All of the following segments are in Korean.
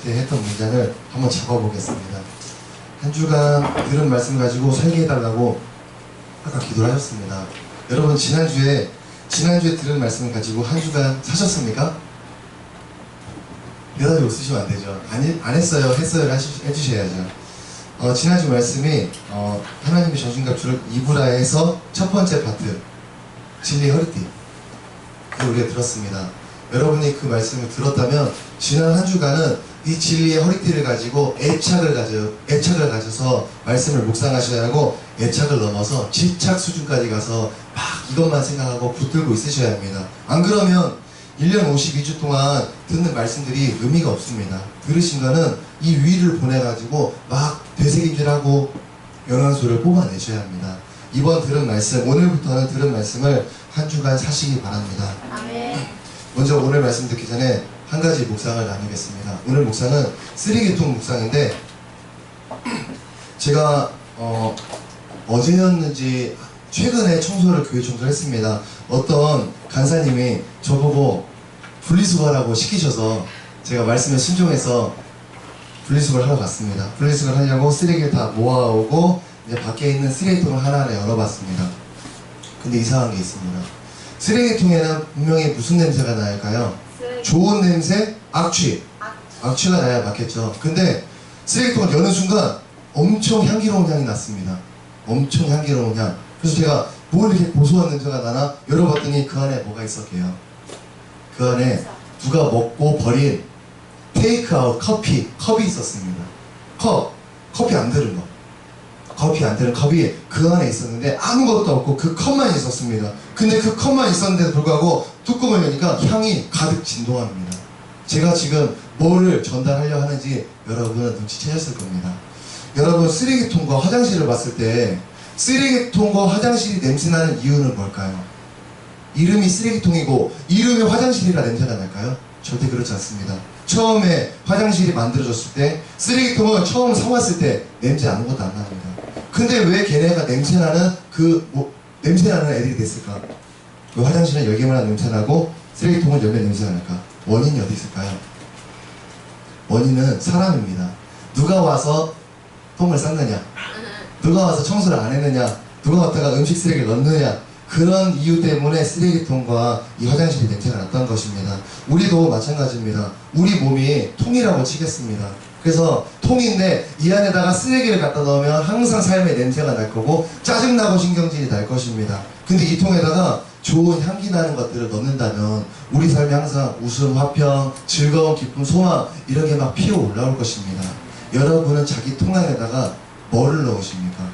때 했던 문장을 한번 잡아보겠습니다. 한 주간 들은 말씀 가지고 설계해달라고 아까 기도를 하셨습니다. 여러분 지난주에 들은 말씀을 가지고 한 주간 사셨습니까? 대답이 없으시면 안 되죠. 안 했어요. 했어요. 해주셔야죠. 지난주 말씀이 하나님의 전신갑주를 입으라에서 첫 번째 파트 진리의 허리띠 그걸 우리가 들었습니다. 여러분이 그 말씀을 들었다면 지난 한 주간은 이 진리의 허리띠를 가지고 애착을 가져서 말씀을 묵상하셔야 하고 애착을 넘어서 집착 수준까지 가서 막 이것만 생각하고 붙들고 있으셔야 합니다. 안 그러면 1년 52주 동안 듣는 말씀들이 의미가 없습니다. 들으신 거는 이 위를 보내가지고 막 되새김질하고 영양소를 뽑아내셔야 합니다. 이번 들은 말씀, 오늘부터는 들은 말씀을 한 주간 사시기 바랍니다. 아멘. 먼저 오늘 말씀 듣기 전에 한 가지 묵상을 나누겠습니다. 오늘 묵상은 쓰레기통 묵상인데 제가 어제였는지 최근에 교회 청소를 했습니다. 어떤 간사님이 저보고 분리수거라고 시키셔서 제가 말씀에 순종해서 분리수거를 하러 갔습니다. 분리수거를 하려고 쓰레기를 다 모아오고 이제 밖에 있는 쓰레기통을 하나하나 열어봤습니다. 근데 이상한 게 있습니다. 쓰레기통에는 분명히 무슨 냄새가 날까요? 좋은 냄새, 악취가 나야 맞겠죠. 근데 쓰레기통을 여는 순간 엄청 향기로운 향이 났습니다. 엄청 향기로운 향. 그래서 제가 뭘 이렇게 고소한 냄새가 나나 열어봤더니 그 안에 뭐가 있었게요? 그 안에 누가 먹고 버린 테이크아웃 컵이 있었습니다. 커피 안 들은 거. 커피 안 들은 컵이 그 안에 있었는데 아무것도 없고 그 컵만 있었습니다. 근데 그 컵만 있었는데도 불구하고 뚜껑을 여니까 향이 가득 진동합니다. 제가 지금 뭐를 전달하려 하는지 여러분은 눈치채셨을 겁니다. 여러분 쓰레기통과 화장실을 봤을 때 쓰레기통과 화장실이 냄새나는 이유는 뭘까요? 이름이 쓰레기통이고 이름이 화장실이라 냄새가 날까요? 절대 그렇지 않습니다. 처음에 화장실이 만들어졌을 때 쓰레기통은 처음 사왔을 때 냄새 아무것도 안 납니다. 근데 왜 걔네가 냄새나는 냄새나는 애들이 됐을까? 그 화장실은 열기만 하면 냄새나고 쓰레기통은 열면 냄새가 날까? 원인이 어디 있을까요? 원인은 사람입니다. 누가 와서 똥을 쌌느냐, 누가 와서 청소를 안 했느냐, 누가 왔다가 음식 쓰레기를 넣느냐, 그런 이유 때문에 쓰레기통과 이 화장실이 냄새가 났던 것입니다. 우리도 마찬가지입니다. 우리 몸이 통이라고 치겠습니다. 그래서 통인데 이 안에다가 쓰레기를 갖다 넣으면 항상 삶의 냄새가 날 거고 짜증나고 신경질이 날 것입니다. 근데 이 통에다가 좋은 향기 나는 것들을 넣는다면 우리 삶에 항상 웃음, 화평, 즐거움, 기쁨, 소망 이런 게 막 피어 올라올 것입니다. 여러분은 자기 통 안에다가 뭐를 넣으십니까?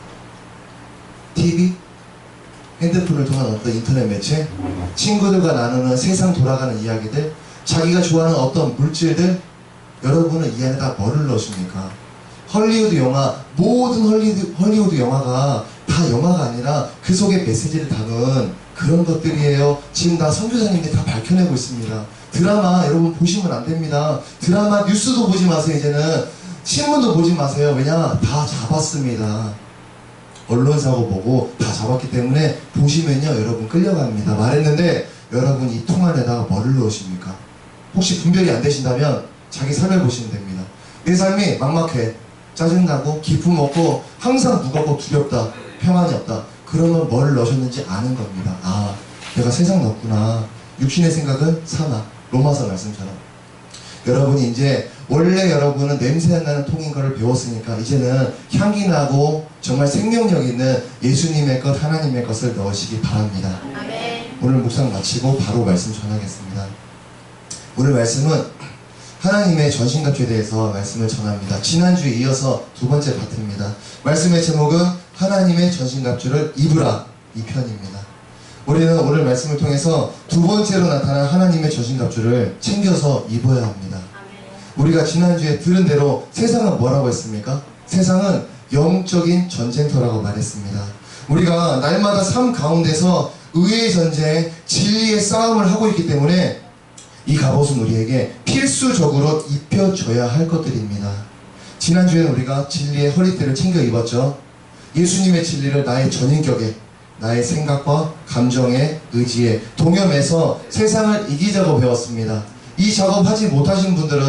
TV? 핸드폰을 통한 어떤 인터넷 매체? 친구들과 나누는 세상 돌아가는 이야기들? 자기가 좋아하는 어떤 물질들? 여러분은 이 안에다 뭐를 넣으십니까? 헐리우드 영화, 모든 헐리우드 영화가 다 영화가 아니라 그 속에 메시지를 담은 그런 것들이에요. 지금 다 선교사님들이 다 밝혀내고 있습니다. 드라마 여러분 보시면 안 됩니다. 드라마 뉴스도 보지 마세요. 이제는 신문도 보지 마세요. 왜냐? 다 잡았습니다. 언론사고 보고 다 잡았기 때문에 보시면요 여러분 끌려갑니다. 말했는데 여러분 이 통 안에다가 뭐를 넣으십니까? 혹시 분별이 안 되신다면 자기 삶을 보시면 됩니다. 내 삶이 막막해, 짜증나고 기품 없고 항상 무겁고 두렵다, 평안이 없다. 그러면 뭘 넣으셨는지 아는 겁니다. 아, 내가 세상 넣었구나. 육신의 생각은 사막, 로마서 말씀처럼. 여러분이 이제 원래 여러분은 냄새 안 나는 통인 거를 배웠으니까 이제는 향기 나고 정말 생명력 있는 예수님의 것, 하나님의 것을 넣으시기 바랍니다. 아멘. 오늘 묵상 마치고 바로 말씀 전하겠습니다. 오늘 말씀은 하나님의 전신갑주에 대해서 말씀을 전합니다. 지난주에 이어서 두 번째 파트입니다. 말씀의 제목은 하나님의 전신갑주를 입으라 이 편입니다. 우리는 오늘 말씀을 통해서 두 번째로 나타난 하나님의 전신갑주를 챙겨서 입어야 합니다. 우리가 지난주에 들은 대로 세상은 뭐라고 했습니까? 세상은 영적인 전쟁터라고 말했습니다. 우리가 날마다 삶 가운데서 의의 전쟁, 진리의 싸움을 하고 있기 때문에 이 갑옷은 우리에게 필수적으로 입혀줘야 할 것들입니다. 지난주에는 우리가 진리의 허리띠를 챙겨 입었죠. 예수님의 진리를 나의 전인격에, 나의 생각과 감정에, 의지에 동염해서 세상을 이기자고 배웠습니다. 이 작업하지 못하신 분들은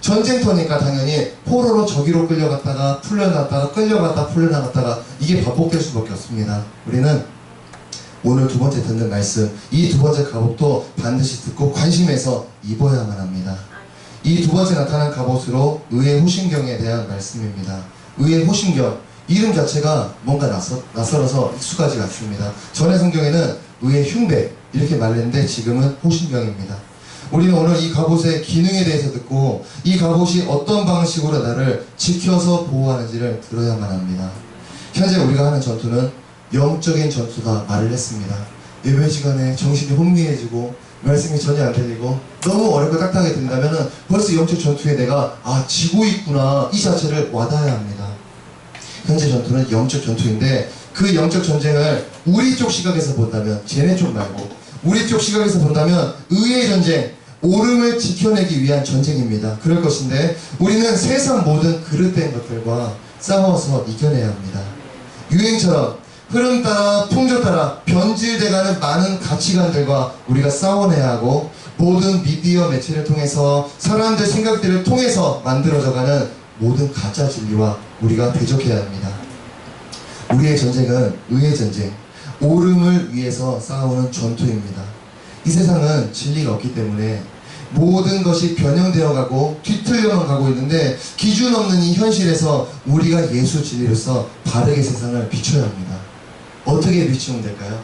전쟁터니까 당연히 포로로 저기로 끌려갔다가 풀려났다가 끌려갔다 풀려나갔다가 이게 반복될 수밖에 없습니다. 우리는 오늘 두 번째 듣는 말씀, 이 두 번째 갑옷도 반드시 듣고 관심해서 입어야만 합니다. 이 두 번째 나타난 갑옷으로 의의 호심경에 대한 말씀입니다. 의의 호심경, 이름 자체가 뭔가 낯설어서 익숙하지 않습니다. 전의 성경에는 의의 흉배 이렇게 말했는데 지금은 호심경입니다. 우리는 오늘 이 갑옷의 기능에 대해서 듣고 이 갑옷이 어떤 방식으로 나를 지켜서 보호하는지를 들어야만 합니다. 현재 우리가 하는 전투는 영적인 전투다 말을 했습니다. 예배 시간에 정신이 혼미해지고 말씀이 전혀 안 들리고 너무 어렵고 딱딱하게 들린다면 벌써 영적 전투에 내가 지고 있구나 이 자체를 와닿아야 합니다. 현재 전투는 영적 전투인데 그 영적 전쟁을 우리 쪽 시각에서 본다면 쟤네 쪽 말고 우리 쪽 시각에서 본다면 의의 전쟁, 옳음을 지켜내기 위한 전쟁입니다. 그럴 것인데 우리는 세상 모든 그릇된 것들과 싸워서 이겨내야 합니다. 유행처럼 흐름 따라 풍조 따라 변질돼가는 많은 가치관들과 우리가 싸워내야 하고 모든 미디어 매체를 통해서 사람들 생각들을 통해서 만들어져가는 모든 가짜 진리와 우리가 대적해야 합니다. 우리의 전쟁은 의의 전쟁, 옳음을 위해서 싸우는 전투입니다. 이 세상은 진리가 없기 때문에 모든 것이 변형되어 가고 뒤틀려만 가고 있는데 기준 없는 이 현실에서 우리가 예수 진리로서 바르게 세상을 비춰야 합니다. 어떻게 비추면 될까요?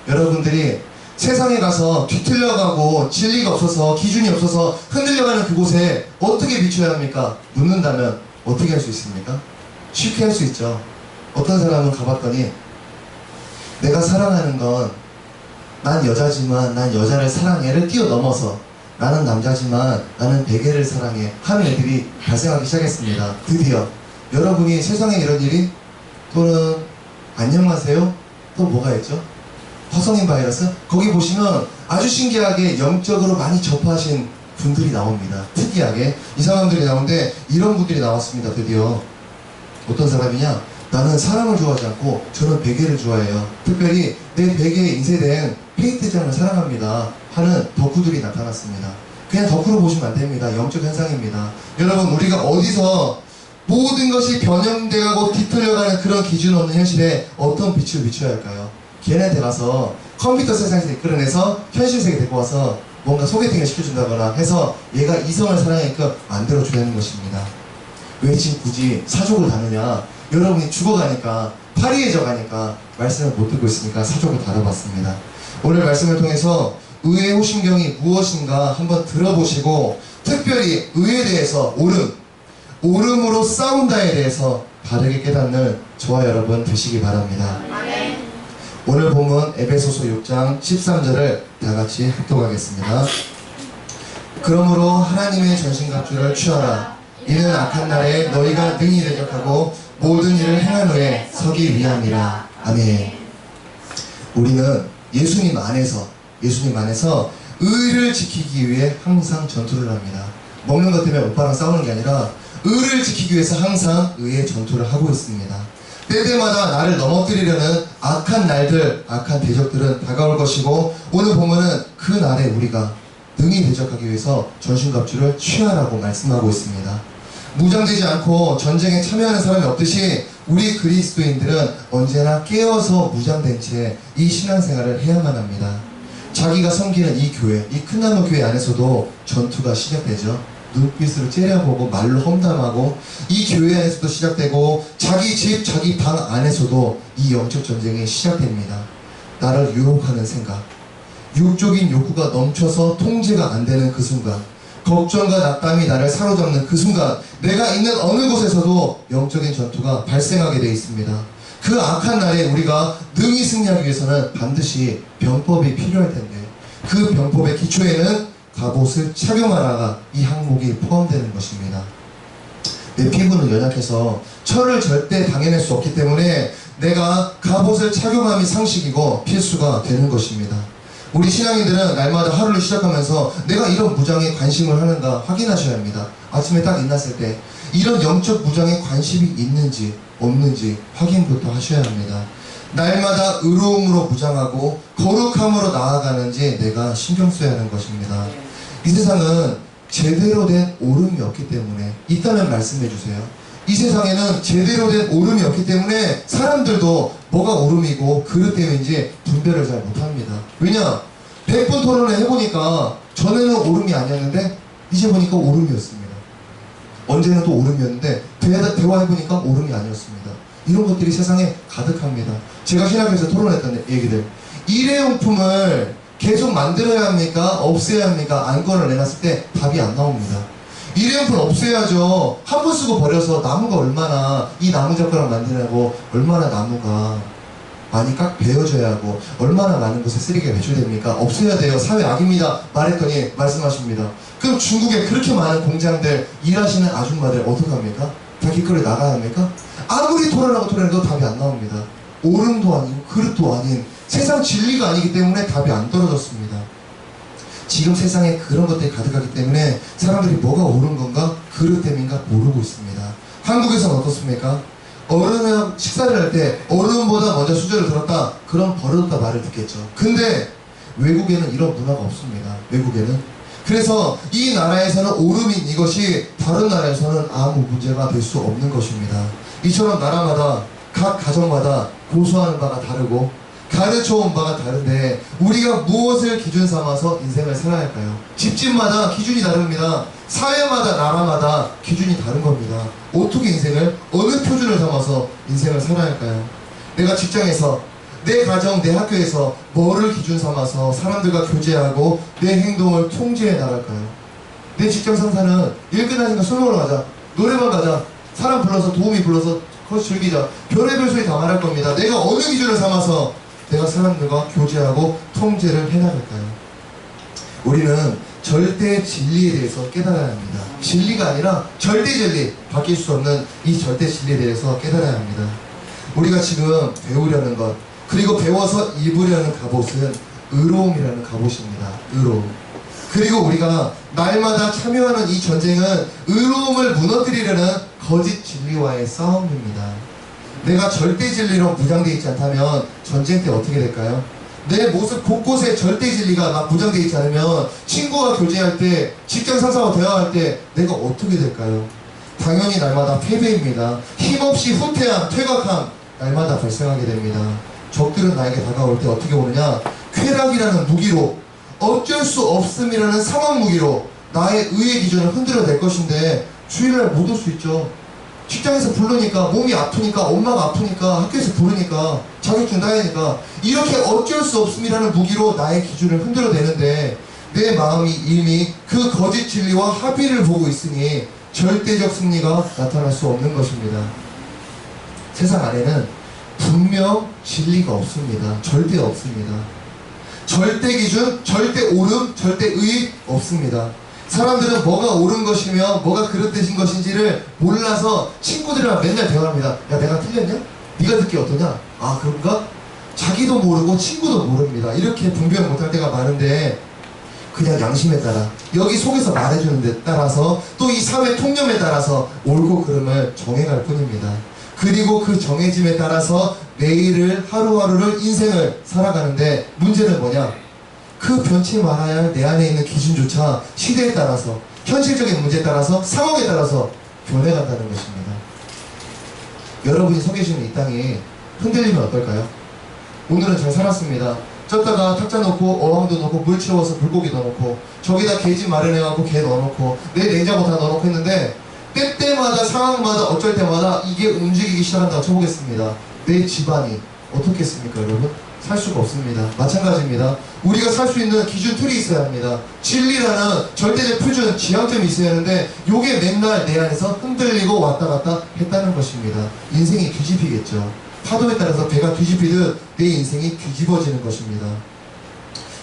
여러분들이 세상에 가서 뒤틀려가고 진리가 없어서 기준이 없어서 흔들려가는 그곳에 어떻게 비춰야 합니까? 묻는다면 어떻게 할 수 있습니까? 쉽게 할 수 있죠. 어떤 사람은 가봤더니 내가 사랑하는 건 난 여자지만 난 여자를 사랑해를 뛰어넘어서 나는 남자지만 나는 베개를 사랑해 하는 애들이 발생하기 시작했습니다. 드디어 여러분이 세상에 이런 일이 또는 안녕하세요? 또 뭐가 있죠? 화성인 바이러스? 거기 보시면 아주 신기하게 영적으로 많이 접하신 분들이 나옵니다. 특이하게 이 사람들이 나오는데 이런 분들이 나왔습니다. 드디어 어떤 사람이냐? 나는 사람을 좋아하지 않고 저는 베개를 좋아해요. 특별히 내 베개에 인쇄된 페인트장을 사랑합니다 하는 덕후들이 나타났습니다. 그냥 덕후로 보시면 안 됩니다. 영적 현상입니다. 여러분 우리가 어디서 모든 것이 변형되고 뒤틀려가는 그런 기준 없는 현실에 어떤 빛을 비춰야 할까요? 걔네한테 가서 컴퓨터 세상에서 이끌어내서 현실 세계 데리고 와서 뭔가 소개팅을 시켜준다거나 해서 얘가 이성을 사랑하게끔 만들어줘야 하는 것입니다. 왜 지금 굳이 사족을 다느냐? 여러분이 죽어가니까 파리해져 가니까 말씀을 못 듣고 있으니까 사족을 다뤄봤습니다. 오늘 말씀을 통해서 의의 호심경이 무엇인가 한번 들어보시고 특별히 의에 대해서 옳음으로 싸운다에 대해서 바르게 깨닫는 저와 여러분 되시기 바랍니다. 아멘. 오늘 본문 에베소서 6장 13절을 다같이 합독하겠습니다. 그러므로 하나님의 전신갑주를 취하라. 이는 악한 날에 너희가 능히 대적하고 모든 일을 행한 후에 서기 위함이라. 아멘. 우리는 예수님 안에서 의를 지키기 위해 항상 전투를 합니다. 먹는 것 때문에 오빠랑 싸우는 게 아니라 의를 지키기 위해서 항상 의의 전투를 하고 있습니다. 때때마다 나를 넘어뜨리려는 악한 날들, 악한 대적들은 다가올 것이고 오늘 보면은 그 날에 우리가 능히 대적하기 위해서 전신갑주를 취하라고 말씀하고 있습니다. 무장되지 않고 전쟁에 참여하는 사람이 없듯이 우리 그리스도인들은 언제나 깨어서 무장된 채 이 신앙생활을 해야만 합니다. 자기가 섬기는 이 교회, 이 큰나무 교회 안에서도 전투가 시작되죠. 눈빛으로 째려보고 말로 험담하고 이 교회 안에서도 시작되고 자기 집, 자기 방 안에서도 이 영적 전쟁이 시작됩니다. 나를 유혹하는 생각, 육적인 욕구가 넘쳐서 통제가 안 되는 그 순간, 걱정과 낙담이 나를 사로잡는 그 순간 내가 있는 어느 곳에서도 영적인 전투가 발생하게 되어 있습니다. 그 악한 날에 우리가 능히 승리하기 위해서는 반드시 병법이 필요할 텐데 그 병법의 기초에는 갑옷을 착용하라가 이 항목이 포함되는 것입니다. 내 피부는 연약해서 철을 절대 당해낼 수 없기 때문에 내가 갑옷을 착용함이 상식이고 필수가 되는 것입니다. 우리 신앙인들은 날마다 하루를 시작하면서 내가 이런 무장에 관심을 하는가 확인하셔야 합니다. 아침에 딱 일어났을 때 이런 영적 무장에 관심이 있는지 없는지 확인부터 하셔야 합니다. 날마다 의로움으로 무장하고 거룩함으로 나아가는지 내가 신경 써야 하는 것입니다. 이 세상은 제대로 된 오름이 없기 때문에 있다면 말씀해 주세요. 이 세상에는 제대로 된 오름이 없기 때문에 사람들도 뭐가 오름이고 그릇 때문인지 분별을 잘 못합니다. 왜냐? 100분 토론을 해보니까 전에는 오름이 아니었는데 이제 보니까 오름이었습니다. 언제는 또 오름이었는데 대화해보니까 오름이 아니었습니다. 이런 것들이 세상에 가득합니다. 제가 신학에서 토론했던 얘기들, 일회용품을 계속 만들어야 합니까? 없애야 합니까? 안건을 내놨을 때 답이 안 나옵니다. 일회용품 없애야죠. 한 번 쓰고 버려서 나무가 얼마나, 이 나무젓가락 만드냐고 얼마나 나무가 많이 깍 베어져야 하고 얼마나 많은 곳에 쓰레기가 배출됩니까? 없애야 돼요. 사회 악입니다. 말했더니 말씀하십니다. 그럼 중국에 그렇게 많은 공장들 일하시는 아줌마들 어떡합니까? 다 길거리에 나가야 합니까? 아무리 토론해도 답이 안 나옵니다. 오름도 아니고 그릇도 아닌 세상 진리가 아니기 때문에 답이 안 떨어졌습니다. 지금 세상에 그런 것들이 가득하기 때문에 사람들이 뭐가 옳은 건가 그릇 때문인가 모르고 있습니다. 한국에서는 어떻습니까? 어른이랑 식사를 할 때 어른보다 먼저 수저를 들었다, 그럼 버릇다 말을 듣겠죠. 근데 외국에는 이런 문화가 없습니다. 외국에는. 그래서 이 나라에서는 오름인 이것이 다른 나라에서는 아무 문제가 될 수 없는 것입니다. 이처럼 나라마다 각 가정마다 고수하는 바가 다르고 가르쳐온 바가 다른데 우리가 무엇을 기준 삼아서 인생을 살아야 할까요? 집집마다 기준이 다릅니다. 사회마다 나라마다 기준이 다른 겁니다. 어떻게 인생을 어느 표준을 삼아서 인생을 살아야 할까요? 내가 직장에서, 내 가정, 내 학교에서 뭐를 기준 삼아서 사람들과 교제하고 내 행동을 통제해 나갈까요? 내 직장 상사는 일 끝나니까 술 먹으러 가자, 노래방 가자, 사람 불러서 도우미 불러서 거기서 즐기자, 별의별 소리 다 말할 겁니다. 내가 어느 기준을 삼아서 내가 사람들과 교제하고 통제를 해나갈까요? 우리는 절대 진리에 대해서 깨달아야 합니다. 진리가 아니라 절대 진리, 바뀔 수 없는 이 절대 진리에 대해서 깨달아야 합니다. 우리가 지금 배우려는 것, 그리고 배워서 입으려는 갑옷은 의로움이라는 갑옷입니다. 의로움. 그리고 우리가 날마다 참여하는 이 전쟁은 의로움을 무너뜨리려는 거짓 진리와의 싸움입니다. 내가 절대 진리로 무장되어 있지 않다면 전쟁 때 어떻게 될까요? 내 모습 곳곳에 절대 진리가 막 무장되어 있지 않으면 친구와 교제할 때, 직장 상사와 대화할 때 내가 어떻게 될까요? 당연히 날마다 패배입니다. 힘없이 후퇴함, 퇴각함 날마다 발생하게 됩니다. 적들은 나에게 다가올 때 어떻게 오느냐? 쾌락이라는 무기로, 어쩔 수 없음이라는 상황 무기로 나의 의의 기준을 흔들어 낼 것인데 주일날 못 올 수 있죠. 직장에서 부르니까, 몸이 아프니까, 엄마가 아프니까, 학교에서 부르니까, 자격증 따야 하니까 이렇게 어쩔 수 없음이라는 무기로 나의 기준을 흔들어 내는데 내 마음이 이미 그 거짓 진리와 합의를 보고 있으니 절대적 승리가 나타날 수 없는 것입니다. 세상 안에는 분명 진리가 없습니다. 절대 없습니다. 절대 기준, 절대 옳음, 절대 의 없습니다. 사람들은 뭐가 옳은 것이며 뭐가 그릇되신 것인지를 몰라서 친구들이랑 맨날 대화합니다. 야, 내가 틀렸냐? 네가 듣기 어떠냐? 아, 그런가? 자기도 모르고 친구도 모릅니다. 이렇게 분별 못할 때가 많은데 그냥 양심에 따라, 여기 속에서 말해주는 데 따라서, 또 이 사회 통념에 따라서 옳고 그름을 정해갈 뿐입니다. 그리고 그 정해짐에 따라서 매일을, 하루하루를, 인생을 살아가는데 문제는 뭐냐? 그 변치 말아야 할 내 안에 있는 기준조차 시대에 따라서, 현실적인 문제에 따라서, 상황에 따라서 변해간다는 것입니다. 여러분이 서 계시는 이 땅이 흔들리면 어떨까요? 오늘은 잘 살았습니다. 쪘다가 탁자 넣고 어항도 넣고 물 채워서 물고기 넣어놓고 저기다 개집 마련해갖고 개 넣어놓고 내 냉장고 다 넣어놓고 했는데 때때마다 상황마다 어쩔 때마다 이게 움직이기 시작한다고 쳐보겠습니다. 내 집안이 어떻겠습니까, 여러분? 살 수가 없습니다. 마찬가지입니다. 우리가 살 수 있는 기준 틀이 있어야 합니다. 진리라는 절대적 표준, 지향점이 있어야 하는데 요게 맨날 내 안에서 흔들리고 왔다 갔다 했다는 것입니다. 인생이 뒤집히겠죠. 파도에 따라서 배가 뒤집히듯 내 인생이 뒤집어지는 것입니다.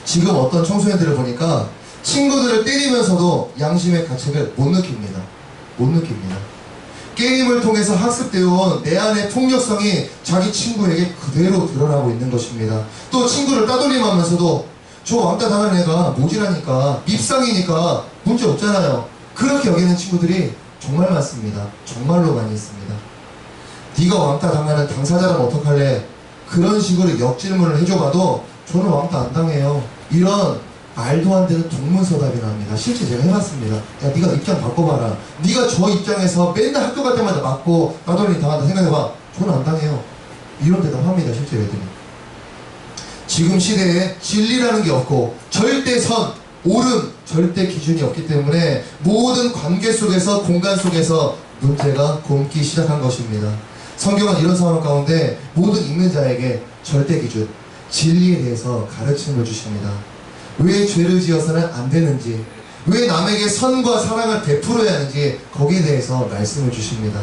지금 어떤 청소년들을 보니까 친구들을 때리면서도 양심의 가책을 못 느낍니다. 못 느낍니다. 게임을 통해서 학습되어온 내 안의 폭력성이 자기 친구에게 그대로 드러나고 있는 것입니다. 또 친구를 따돌림하면서도 저 왕따 당하는 애가 모질하니까, 밉상이니까 문제 없잖아요. 그렇게 여기는 친구들이 정말 많습니다. 정말로 많이 있습니다. 네가 왕따 당하는 당사자라면 어떡할래? 그런 식으로 역질문을 해줘봐도 저는 왕따 안 당해요. 이런 말도 안 되는 동문서답이 나옵니다. 실제 제가 해봤습니다. 야, 네가 입장 바꿔봐라. 네가 저 입장에서 맨날 학교 갈 때마다 맞고 나돌이 당한다 생각해봐. 저는 안 당해요. 이런 대답합니다. 실제 애들이. 지금 시대에 진리라는 게 없고 절대 선, 옳음, 절대 기준이 없기 때문에 모든 관계 속에서, 공간 속에서 문제가 곪기 시작한 것입니다. 성경은 이런 상황 가운데 모든 읽는 자에게 절대 기준, 진리에 대해서 가르침을 주십니다. 왜 죄를 지어서는 안 되는지, 왜 남에게 선과 사랑을 베풀어야 하는지 거기에 대해서 말씀을 주십니다.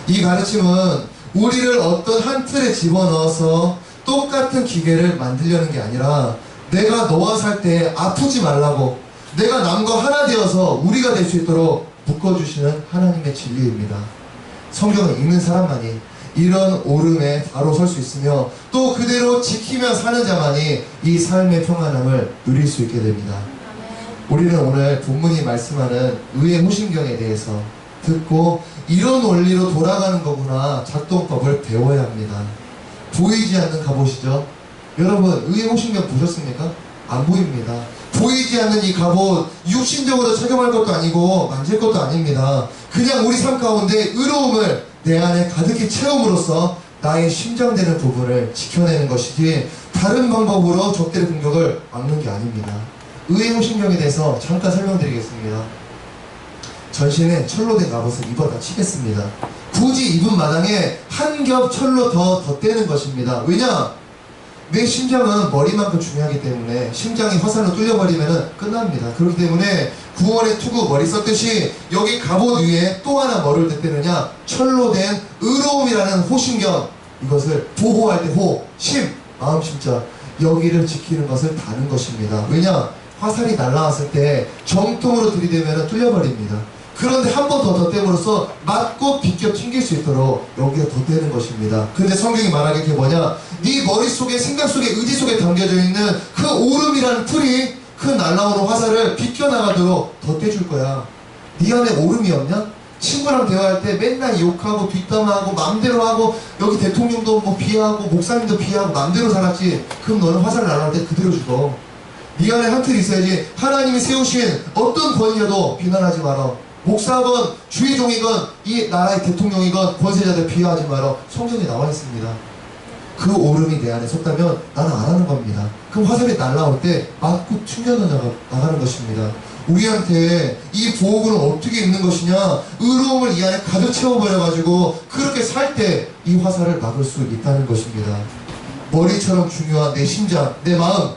이 가르침은 우리를 어떤 한 틀에 집어넣어서 똑같은 기계를 만들려는 게 아니라 내가 너와 살 때 아프지 말라고, 내가 남과 하나 되어서 우리가 될 수 있도록 묶어주시는 하나님의 진리입니다. 성경을 읽는 사람만이 이런 옳음에 바로 설 수 있으며 또 그대로 지키며 사는 자만이 이 삶의 평안함을 누릴 수 있게 됩니다. 우리는 오늘 본문이 말씀하는 의의 호신경에 대해서 듣고 이런 원리로 돌아가는 거구나, 작동법을 배워야 합니다. 보이지 않는 갑옷이죠. 여러분, 의의 호신경 보셨습니까? 안 보입니다. 보이지 않는 이 갑옷, 육신적으로 착용할 것도 아니고 만질 것도 아닙니다. 그냥 우리 삶 가운데 의로움을 내 안에 가득히 채움으로써 나의 심장되는 부분을 지켜내는 것이지 다른 방법으로 적들의 공격을 막는 게 아닙니다. 의의 호신경에 대해서 잠깐 설명드리겠습니다. 전신에 철로 된 갑옷을 입어다 치겠습니다. 굳이 입은 마당에 한 겹 철로 더 덧대는 것입니다. 왜냐? 내 심장은 머리만큼 중요하기 때문에 심장이 화살로 뚫려버리면 끝납니다. 그렇기 때문에 구원의 투구 머리 썼듯이 여기 갑옷 위에 또 하나 뭐를 덧대느냐? 철로 된 의로움이라는 호신경, 이것을 보호할 때 호, 심, 마음 심자, 여기를 지키는 것을 다는 것입니다. 왜냐? 화살이 날아왔을 때 정통으로 들이대면 뚫려버립니다. 그런데 한 번 더 덧댐으로써 맞고 비껴 튕길 수 있도록 여기가 덧대는 것입니다. 근데 성경이 말하는 게 뭐냐? 네 머릿속에, 생각 속에, 의지 속에 담겨져 있는 그 옳음이라는 틀이 그 날라오는 화살을 비껴나가도록 덧대줄 거야. 네 안에 옳음이 없냐? 친구랑 대화할 때 맨날 욕하고 뒷담화하고 맘대로 하고 여기 대통령도 뭐 비하하고 목사님도 비하하고 맘대로 살았지. 그럼 너는 화살 날아올 때 그대로 죽어. 네 안에 한 틀이 있어야지. 하나님이 세우신 어떤 권위자도 비난하지 마라. 목사건 주의종이건 이 나라의 대통령이건 권세자들 비하하지 마라. 성경에 나와 있습니다. 그 옳음이 내 안에 섰다면 나는 안 하는 겁니다. 그럼 화살이 날라올 때 맞고 튕겨나가는 것입니다. 우리한테 이 보호구는 어떻게 입는 것이냐? 의로움을 이 안에 가득 채워버려가지고 그렇게 살 때 이 화살을 막을 수 있다는 것입니다. 머리처럼 중요한 내 심장, 내 마음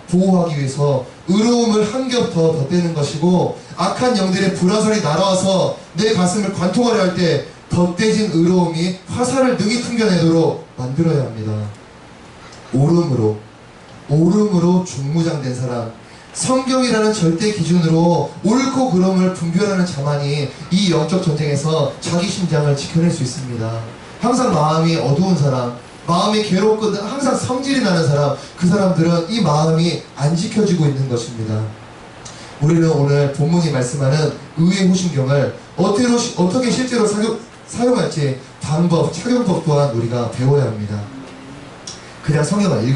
보호하기 위해서 의로움을 한 겹 더 덧대는 것이고, 악한 영들의 불화살이 날아와서 내 가슴을 관통하려 할 때 덧대진 의로움이 화살을 능히 튕겨내도록 만들어야 합니다. 옳음으로 중무장된 사람, 성경이라는 절대 기준으로 옳고 그름을 분별하는 자만이 이 영적 전쟁에서 자기 심장을 지켜낼 수 있습니다. 항상 마음이 어두운 사람, 마음이 괴롭고 항상 성질이 나는 사람, 그 사람들은 이 마음이 안 지켜지고 있는 것입니다. 우리는 오늘 본문이 말씀하는 의의 호신경을 어떻게 실제로 사용할지 방법, 착용법 또한 우리가 배워야 합니다. 그냥 성경을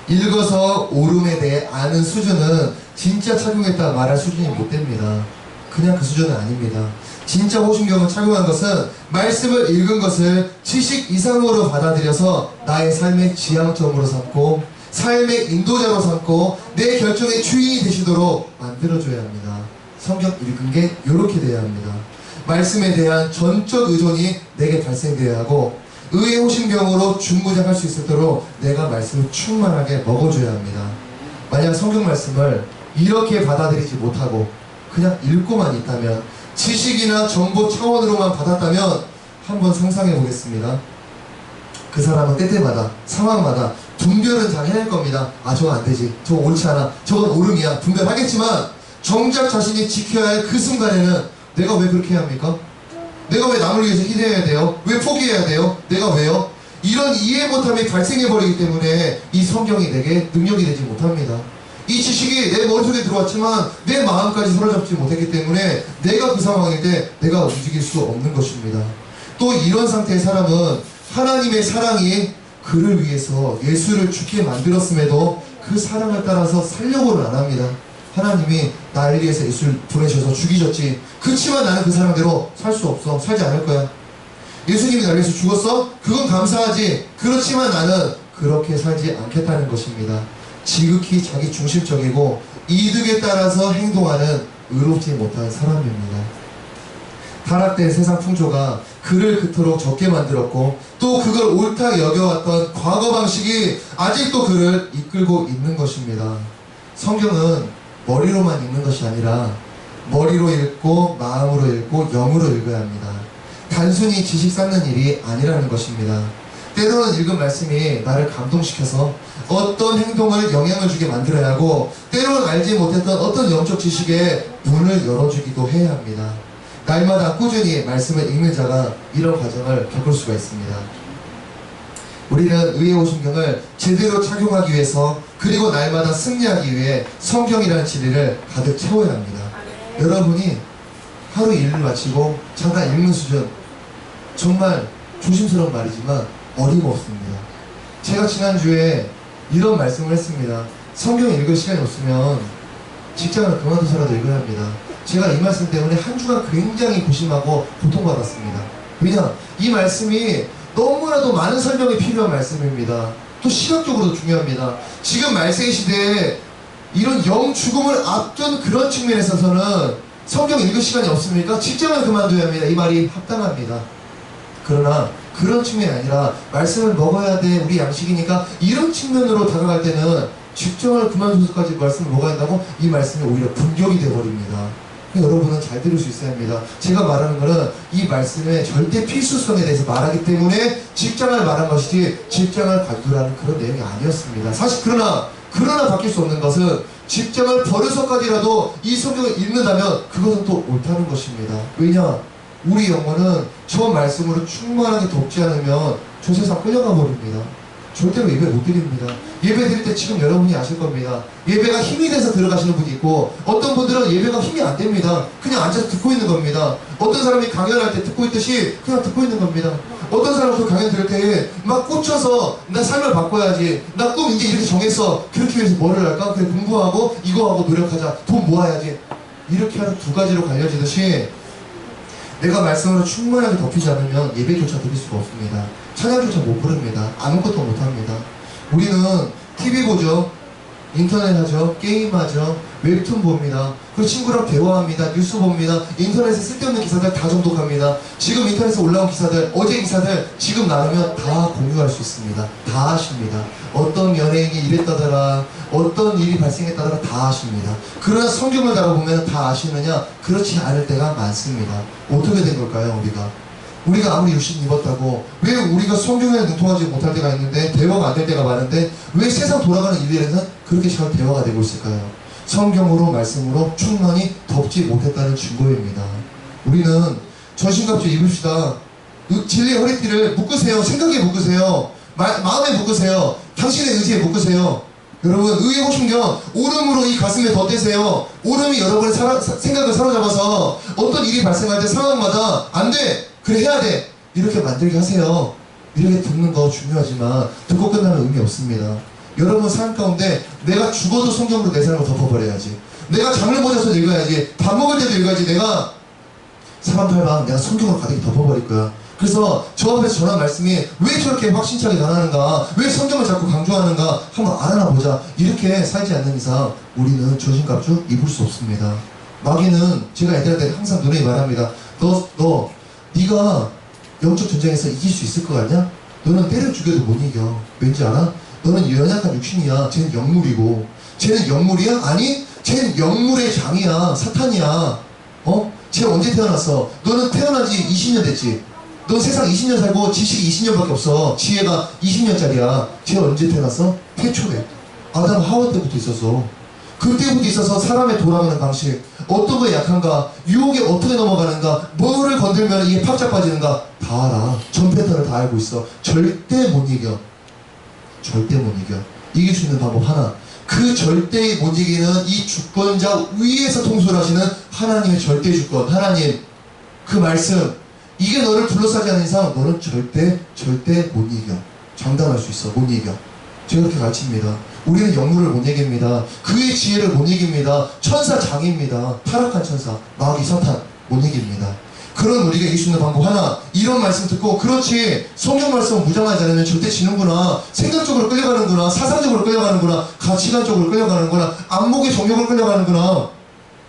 읽어서 옳음에 대해 아는 수준은 진짜 착용했다 말할 수준이 못 됩니다. 그냥 그 수준은 아닙니다. 진짜 호신경을 착용한 것은 말씀을 읽은 것을 지식 이상으로 받아들여서 나의 삶의 지향점으로 삼고 삶의 인도자로 삼고 내 결정의 주인이 되시도록 만들어줘야 합니다. 성경 읽은 게 이렇게 돼야 합니다. 말씀에 대한 전적 의존이 내게 발생되어야 하고 의의 호신경으로 중무장할 수 있도록 내가 말씀을 충만하게 먹어줘야 합니다. 만약 성경 말씀을 이렇게 받아들이지 못하고 그냥 읽고만 있다면, 지식이나 정보 차원으로만 받았다면 한번 상상해 보겠습니다. 그 사람은 때때마다 상황마다 분별은 잘 해낼 겁니다. 아, 저거 안 되지, 저거 옳지 않아, 저건 옳음이야, 분별하겠지만 정작 자신이 지켜야 할 그 순간에는 내가 왜 그렇게 해야 합니까? 내가 왜 남을 위해서 희생해야 돼요? 왜 포기해야 돼요? 내가 왜요? 이런 이해 못함이 발생해버리기 때문에 이 성경이 내게 능력이 되지 못합니다. 이 지식이 내 머릿속에 들어왔지만 내 마음까지 사로잡지 못했기 때문에 내가 그 상황일 때 내가 움직일 수 없는 것입니다. 또 이런 상태의 사람은 하나님의 사랑이 그를 위해서 예수를 죽게 만들었음에도 그 사랑을 따라서 살려고는 안 합니다. 하나님이 나를 위해서 예수를 보내셔서 죽이셨지. 그치만 나는 그 사랑대로 살 수 없어. 살지 않을 거야. 예수님이 나를 위해서 죽었어? 그건 감사하지. 그렇지만 나는 그렇게 살지 않겠다는 것입니다. 지극히 자기 중심적이고 이득에 따라서 행동하는 의롭지 못한 사람입니다. 타락된 세상 풍조가 그를 그토록 적게 만들었고 또 그걸 옳다 여겨왔던 과거 방식이 아직도 그를 이끌고 있는 것입니다. 성경은 머리로만 읽는 것이 아니라 머리로 읽고 마음으로 읽고 영으로 읽어야 합니다. 단순히 지식 쌓는 일이 아니라는 것입니다. 때로는 읽은 말씀이 나를 감동시켜서 어떤 행동을 영향을 주게 만들어야 하고 때로는 알지 못했던 어떤 영적 지식에 문을 열어주기도 해야 합니다. 날마다 꾸준히 말씀을 읽는 자가 이런 과정을 겪을 수가 있습니다. 우리는 의의 오순경을 제대로 착용하기 위해서 그리고 날마다 승리하기 위해 성경이라는 진리를 가득 채워야 합니다. 여러분이 하루 일을 마치고 잠깐 읽는 수준, 정말 조심스러운 말이지만 어림없습니다. 제가 지난주에 이런 말씀을 했습니다. 성경 읽을 시간이 없으면 직장을 그만둬서라도 읽어야 합니다. 제가 이 말씀 때문에 한 주간 굉장히 고심하고 고통받았습니다. 왜냐? 이 말씀이 너무나도 많은 설명이 필요한 말씀입니다. 또 시각적으로도 중요합니다. 지금 말세의 시대에 이런 영 죽음을 앞둔 그런 측면에 있어서는 성경 읽을 시간이 없습니까? 직장을 그만둬야 합니다. 이 말이 합당합니다. 그러나 그런 측면이 아니라 말씀을 먹어야 돼, 우리 양식이니까 이런 측면으로 다가갈 때는 직장을 그만둬서까지 말씀을 먹어야 한다고 이 말씀이 오히려 분격이 되어버립니다. 여러분은 잘 들을 수 있어야 합니다. 제가 말하는 것은 이 말씀의 절대 필수성에 대해서 말하기 때문에 직장을 말한 것이지 직장을 관두라는 그런 내용이 아니었습니다. 사실 그러나 바뀔 수 없는 것은 직장을 버려서까지라도 이 성경을 읽는다면 그것은 또 옳다는 것입니다. 왜냐? 우리 영혼은 저 말씀으로 충만하게 덮지 않으면 저 세상 끌려가 버립니다. 절대로 예배 못 드립니다. 예배 드릴 때 지금 여러분이 아실 겁니다. 예배가 힘이 돼서 들어가시는 분이 있고 어떤 분들은 예배가 힘이 안 됩니다. 그냥 앉아서 듣고 있는 겁니다. 어떤 사람이 강연할 때 듣고 있듯이 그냥 듣고 있는 겁니다. 어떤 사람은 그 강연 들을 때 막 꽂혀서 나 삶을 바꿔야지, 나 꿈 이제 이렇게 정했어, 그렇게 위해서 뭐를 할까? 그래, 공부하고 이거 하고 노력하자, 돈 모아야지, 이렇게 하는 두 가지로 갈려지듯이 내가 말씀으로 충분하게 덮이지 않으면 예배조차 드릴 수가 없습니다. 찬양조차 못 부릅니다. 아무것도 못합니다. 우리는 TV 보죠, 인터넷 하죠, 게임하죠, 웹툰 봅니다, 그리고 친구랑 대화합니다, 뉴스 봅니다, 인터넷에 쓸데없는 기사들 다 정독합니다. 지금 인터넷에 올라온 기사들, 어제 기사들 지금 나누면 다 공유할 수 있습니다. 다 아십니다. 어떤 연예인이 이랬다더라, 어떤 일이 발생했다더라 다 아십니다. 그러나 성경을 다뤄보면 다 아시느냐? 그렇지 않을 때가 많습니다. 어떻게 된 걸까요? 우리가 아무리 육신 입었다고 왜 우리가 성경에 능통하지 못할 때가 있는데 대화가 안 될 때가 많은데 왜 세상 돌아가는 일들에는 그렇게 잘 대화가 되고 있을까요? 성경으로 말씀으로 충만히 덮지 못했다는 증거입니다. 우리는 전신갑주 입읍시다. 진리의 허리띠를 묶으세요. 생각에 묶으세요. 마음에 묶으세요. 당신의 의지에 묶으세요. 여러분, 의의 호심경 오름으로 이 가슴에 덧대세요. 오름이 여러분의 생각을 사로잡아서 어떤 일이 발생할 때 상황마다 안 돼! 그래, 해야 돼! 이렇게 만들게 하세요. 이렇게 듣는 거 중요하지만 듣고 끝나면 의미 없습니다. 여러분 삶 가운데 내가 죽어도 성경으로 내 삶을 덮어버려야지, 내가 장을 보자서 읽어야지, 밥 먹을 때도 읽어야지, 내가 사방팔방 내가 성경으로 가득히 덮어버릴 거야. 그래서 저 앞에서 전한 말씀이 왜 저렇게 확신차게 전하는가, 왜 성경을 자꾸 강조하는가 한번 알아나 보자. 이렇게 살지 않는 이상 우리는 전신갑주 입을 수 없습니다. 마귀는, 제가 애들한테 항상 누누이 말합니다. 네가 영적 전쟁에서 이길 수 있을 것 같냐? 너는 때려 죽여도 못 이겨. 왠지 알아? 너는 연약한 육신이야. 쟤는 영물이고. 쟤는 영물이야? 아니, 쟤는 영물의 장이야. 사탄이야. 쟤 언제 태어났어? 너는 태어난 지 20년 됐지? 너 세상 20년 살고 지식이 20년밖에 없어. 지혜가 20년짜리야. 쟤 언제 태어났어? 태초에 아담 하와 때부터 있었어. 그때부터 있어서 사람의 돌아가는 방식, 어떤 거에 약한가, 유혹에 어떻게 넘어가는가, 뭐를 건들면 이게 팍 자빠지는가 다 알아. 전 패턴을 다 알고 있어. 절대 못 이겨. 절대 못 이겨. 이길 수 있는 방법 하나, 그 절대 못 이기는 이 주권자 위에서 통솔하시는 하나님의 절대 주권, 하나님 그 말씀, 이게 너를 둘러싸지 않는 이상 너는 절대 못 이겨. 장담할 수 있어. 못 이겨. 제가 그렇게 가르칩니다. 우리는 영물을 못 이깁니다. 그의 지혜를 못 이깁니다. 천사 장입니다. 타락한 천사, 마귀 사탄 못 이깁니다. 그런 우리가 이길 수 있는 방법 하나, 이런 말씀 듣고 그렇지 성경 말씀은 무장하지 않으면 절대 지는구나, 생각적으로 끌려가는구나, 사상적으로 끌려가는구나, 가치관적으로 끌려가는구나, 안목의 정욕을 끌려가는구나,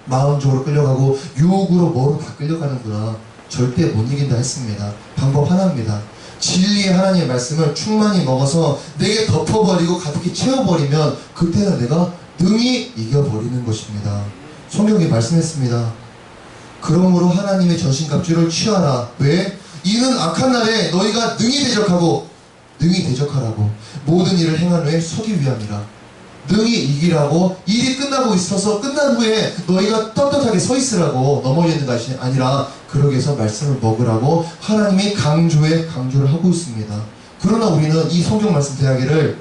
마음적으로 끌려가고 유혹으로 뭐로 다 끌려가는구나, 절대 못 이긴다 했습니다. 방법 하나입니다. 진리의 하나님의 말씀을 충만히 먹어서 내게 덮어버리고 가득히 채워버리면 그때는 내가 능히 이겨버리는 것입니다. 성경이 말씀했습니다. 그러므로 하나님의 전신갑주를 취하라. 왜? 이는 악한 날에 너희가 능히 대적하라고 모든 일을 행한 후에 서기 위함이라. 능히 이기라고, 일이 끝나고 있어서 끝난 후에 너희가 떳떳하게 서 있으라고 넘어지는 것이 아니라 그러기 위해서 말씀을 먹으라고 하나님이 강조를 하고 있습니다. 그러나 우리는 이 성경 말씀 대하기를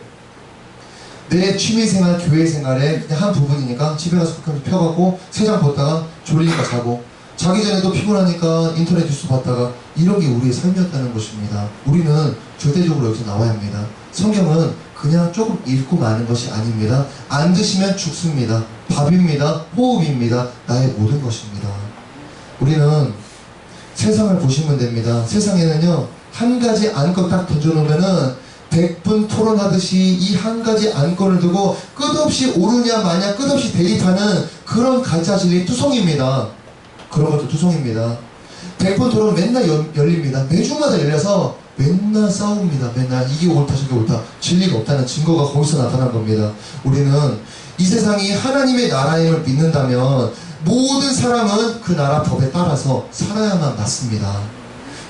내 취미생활, 교회생활의 그냥 한 부분이니까 집에 가서 펴갖고 세 장 벗다가 졸리니까 자고, 자기 전에도 피곤하니까 인터넷 뉴스 봤다가, 이런 게 우리의 삶이었다는 것입니다. 우리는 절대적으로 여기서 나와야 합니다. 성경은 그냥 조금 읽고 마는 것이 아닙니다. 안 드시면 죽습니다. 밥입니다. 호흡입니다. 나의 모든 것입니다. 우리는 세상을 보시면 됩니다. 세상에는요, 한 가지 안건 딱 던져놓으면은 100분 토론하듯이 이 한 가지 안건을 두고 끝없이 오르냐 마냐 끝없이 대립하는 그런 가짜 진리 투성입니다. 그런 것도 투성입니다. 100분 토론 맨날 열립니다. 매주마다 열려서 맨날 싸웁니다. 맨날 이게 옳다 저게 옳다. 진리가 없다는 증거가 거기서 나타난 겁니다. 우리는 이 세상이 하나님의 나라임을 믿는다면 모든 사람은 그 나라 법에 따라서 살아야만 맞습니다.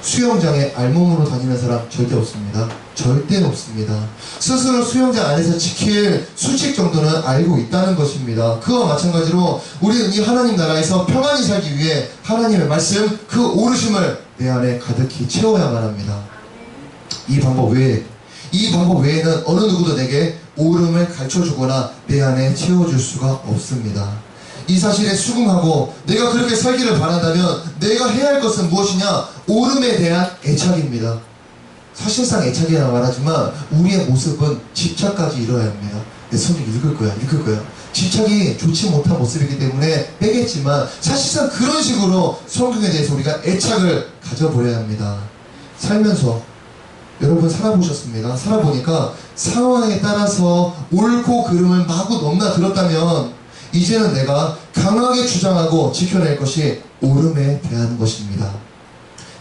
수영장에 알몸으로 다니는 사람 절대 없습니다. 절대 없습니다. 스스로 수영장 안에서 지킬 수칙 정도는 알고 있다는 것입니다. 그와 마찬가지로 우리는 이 하나님 나라에서 평안히 살기 위해 하나님의 말씀, 그 오르심을 내 안에 가득히 채워야만 합니다. 이 방법 외에는 어느 누구도 내게 오름을 가르쳐주거나 내 안에 채워줄 수가 없습니다. 이 사실에 수긍하고 내가 그렇게 살기를 바란다면 내가 해야 할 것은 무엇이냐? 오름에 대한 애착입니다. 사실상 애착이라 말하지만 우리의 모습은 집착까지 이뤄야 합니다. 내 성경 읽을 거야. 집착이 좋지 못한 모습이기 때문에 빼겠지만 사실상 그런 식으로 성경에 대해서 우리가 애착을 가져버려야 합니다. 살면서 여러분 살아보셨습니다. 살아보니까 상황에 따라서 옳고 그름을 마구 넘나들었다면 이제는 내가 강하게 주장하고 지켜낼 것이 옳음에 대한 것입니다.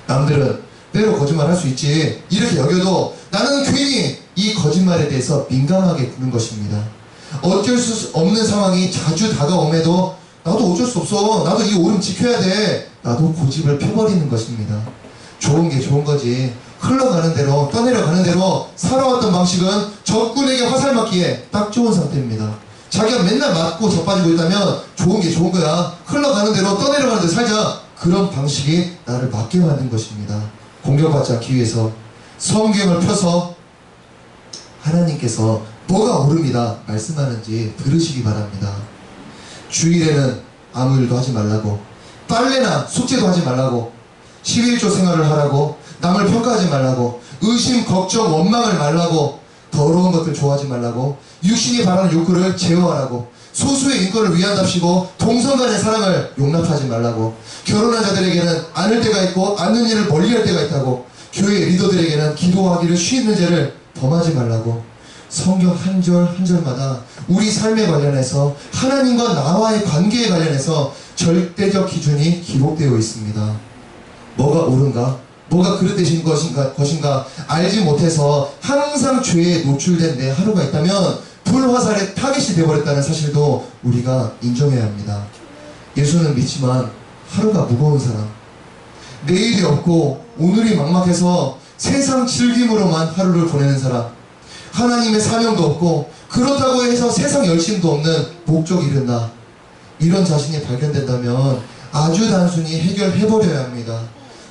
남들은 때로 거짓말 할 수 있지 이렇게 여겨도 나는 괜히 이 거짓말에 대해서 민감하게 구는 것입니다. 어쩔 수 없는 상황이 자주 다가옴에도 나도 어쩔 수 없어, 나도 이 옳음 지켜야 돼, 나도 고집을 펴버리는 것입니다. 좋은 게 좋은 거지, 흘러가는 대로 떠내려가는 대로 살아왔던 방식은 적군에게 화살 맞기에 딱 좋은 상태입니다. 자기가 맨날 맞고 자빠지고 있다면 좋은 게 좋은 거야, 흘러가는 대로 떠내려가는 대로 살자, 그런 방식이 나를 맞게 만든 것입니다. 공격받지 않기 위해서 성경을 펴서 하나님께서 뭐가 옳음이다 말씀하는지 들으시기 바랍니다. 주일에는 아무 일도 하지 말라고, 빨래나 숙제도 하지 말라고, 11조 생활을 하라고, 남을 평가하지 말라고, 의심, 걱정, 원망을 말라고, 더러운 것들 좋아하지 말라고, 육신이 바라는 욕구를 제어하라고, 소수의 인권을 위한답시고 동성 간의 사랑을 용납하지 말라고, 결혼한 자들에게는 안을 때가 있고 않는 일을 멀리할 때가 있다고, 교회 리더들에게는 기도하기를 쉬는 죄를 범하지 말라고, 성경 한 절 한 절마다 우리 삶에 관련해서 하나님과 나와의 관계에 관련해서 절대적 기준이 기록되어 있습니다. 뭐가 옳은가? 뭐가 그릇되신 것인가 알지 못해서 항상 죄에 노출된 내 하루가 있다면 불화살의 타겟이 되어버렸다는 사실도 우리가 인정해야 합니다. 예수는 믿지만 하루가 무거운 사람, 내일이 없고 오늘이 막막해서 세상 즐김으로만 하루를 보내는 사람, 하나님의 사명도 없고 그렇다고 해서 세상 열심도 없는 목적 잃은 나, 이런 자신이 발견된다면 아주 단순히 해결해버려야 합니다.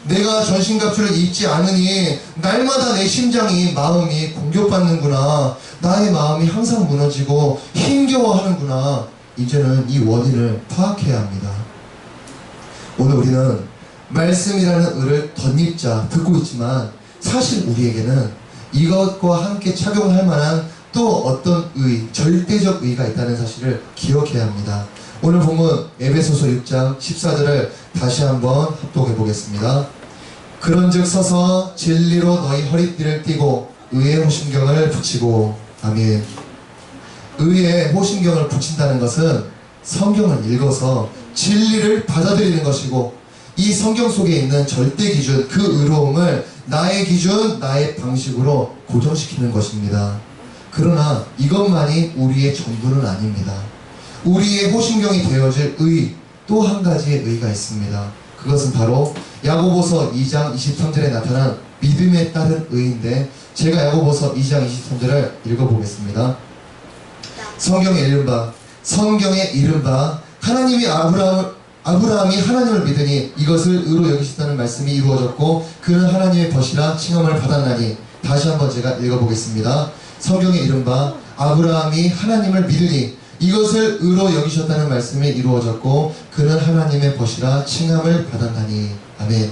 내가 전신갑주를 입지 않으니 날마다 내 심장이, 마음이 공격받는구나, 나의 마음이 항상 무너지고 힘겨워하는구나, 이제는 이 원인을 파악해야 합니다. 오늘 우리는 말씀이라는 을을 덧입자 듣고 있지만 사실 우리에게는 이것과 함께 착용할 만한 또 어떤 의, 절대적 의가 있다는 사실을 기억해야 합니다. 오늘 본문 에베소서 6장 14절을 다시 한번 합독해 보겠습니다. 그런즉 서서 진리로 너희 허리띠를 띠고 의의 호심경을 붙이고. 아멘. 의의 호심경을 붙인다는 것은 성경을 읽어서 진리를 받아들이는 것이고, 이 성경 속에 있는 절대 기준, 그 의로움을 나의 기준, 나의 방식으로 고정시키는 것입니다. 그러나 이것만이 우리의 전부는 아닙니다. 우리의 호심경이 되어질 의, 또 한 가지의 의가 있습니다. 그것은 바로 야고보서 2장 23절에 나타난 믿음에 따른 의인데, 제가 야고보서 2장 23절을 읽어보겠습니다. 성경에 이른바 하나님이 아브라함이 하나님을 믿으니 이것을 의로 여기셨다는 말씀이 이루어졌고 그는 하나님의 벗이라 칭함을 받았나니. 다시 한번 제가 읽어보겠습니다. 성경에 이른바 아브라함이 하나님을 믿으니 이것을 의로 여기셨다는 말씀이 이루어졌고 그는 하나님의 벗이라 칭함을 받았나니. 아멘.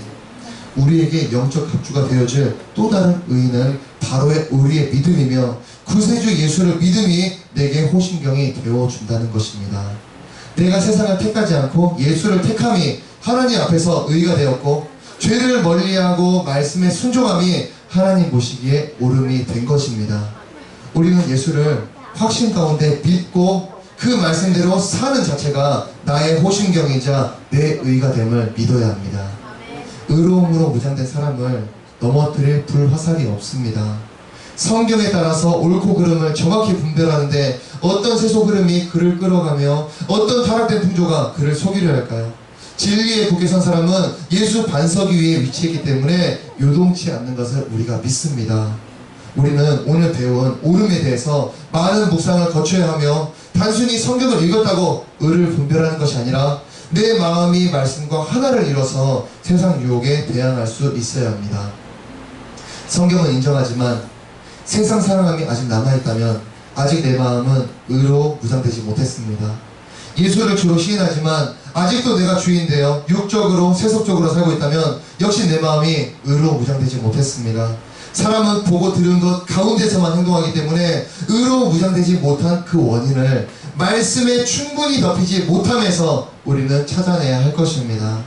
우리에게 영적 합주가 되어질 또 다른 의는 바로 우리의 믿음이며 구세주 예수를 믿음이 내게 호심경이 되어준다는 것입니다. 내가 세상을 택하지 않고 예수를 택함이 하나님 앞에서 의가 되었고, 죄를 멀리하고 말씀에 순종함이 하나님 보시기에 옳음이 된 것입니다. 우리는 예수를 확신 가운데 믿고 그 말씀대로 사는 자체가 나의 호심경이자 내 의가 됨을 믿어야 합니다. 의로움으로 무장된 사람을 넘어뜨릴 불화살이 없습니다. 성경에 따라서 옳고 그름을 정확히 분별하는데 어떤 세속 흐름이 그를 끌어가며 어떤 타락된 풍조가 그를 속이려 할까요? 진리에 굳게 선 사람은 예수 반석 위에 위치했기 때문에 요동치 않는 것을 우리가 믿습니다. 우리는 오늘 배운 옳음에 대해서 많은 묵상을 거쳐야 하며 단순히 성경을 읽었다고 의를 분별하는 것이 아니라 내 마음이 말씀과 하나를 이뤄서 세상 유혹에 대항할 수 있어야 합니다. 성경은 인정하지만 세상 사랑함이 아직 남아있다면 아직 내 마음은 의로 무장되지 못했습니다. 예수를 주로 시인하지만 아직도 내가 주인되어 육적으로 세속적으로 살고 있다면 역시 내 마음이 의로 무장되지 못했습니다. 사람은 보고 들은 것 가운데서만 행동하기 때문에 의로 무장되지 못한 그 원인을 말씀에 충분히 덮이지 못함에서 우리는 찾아내야 할 것입니다.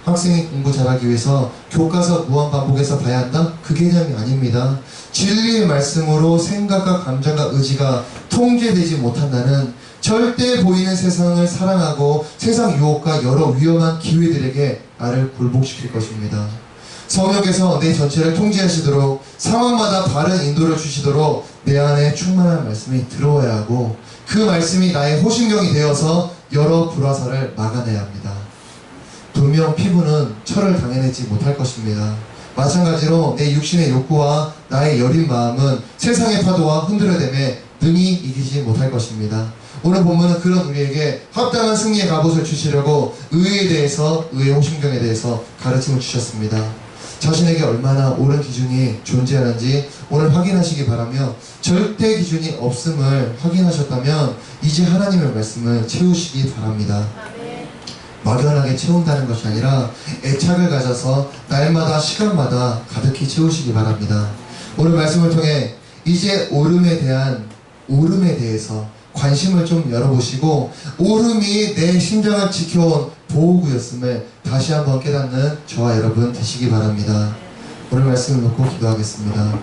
학생이 공부 잘하기 위해서 교과서 무한반복해서 봐야 한다? 그 개념이 아닙니다. 진리의 말씀으로 생각과 감정과 의지가 통제되지 못한다는, 절대 보이는 세상을 사랑하고 세상 유혹과 여러 위험한 기회들에게 나를 굴복시킬 것입니다. 성령께서 내 전체를 통제하시도록 상황마다 바른 인도를 주시도록 내 안에 충만한 말씀이 들어와야 하고 그 말씀이 나의 호심경이 되어서 여러 불화살을 막아내야 합니다. 분명 피부는 철을 당해내지 못할 것입니다. 마찬가지로 내 육신의 욕구와 나의 여린 마음은 세상의 파도와 흔들어대매 능히 이기지 못할 것입니다. 오늘 본문은 그런 우리에게 합당한 승리의 갑옷을 주시려고 의에 대해서, 의의 호심경에 대해서 가르침을 주셨습니다. 자신에게 얼마나 옳은 기준이 존재하는지 오늘 확인하시기 바라며, 절대 기준이 없음을 확인하셨다면 이제 하나님의 말씀을 채우시기 바랍니다. 막연하게 채운다는 것이 아니라 애착을 가져서 날마다 시간마다 가득히 채우시기 바랍니다. 오늘 말씀을 통해 이제 옳음에 대해서 관심을 좀 열어보시고 옳음이 내 심장을 지켜온 보호구였음을 다시 한번 깨닫는 저와 여러분 되시기 바랍니다. 오늘 말씀을 놓고 기도하겠습니다.